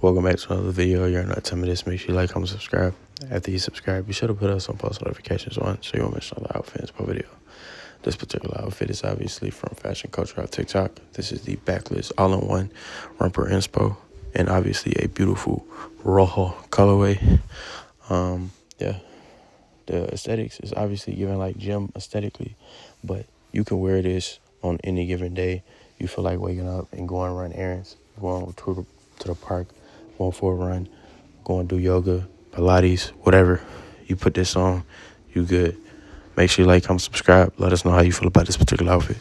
Welcome back to another video. You're not 10 minutes. Make sure you like, comment, subscribe. After you subscribe, be sure to put us on post notifications on so you won't miss another outfit inspo video. This particular outfit is obviously from Fashion Culture on TikTok. This is the Backless All-in-One Romper Inspo, and obviously a beautiful rojo colorway. Yeah, the aesthetics is obviously giving like gym aesthetically, but you can wear this on any given day. You feel like waking up and going run errands, going to the park, going for a run, going to do yoga, Pilates, whatever. You put this on, you good. Make sure you like, comment, subscribe. Let us know how you feel about this particular outfit.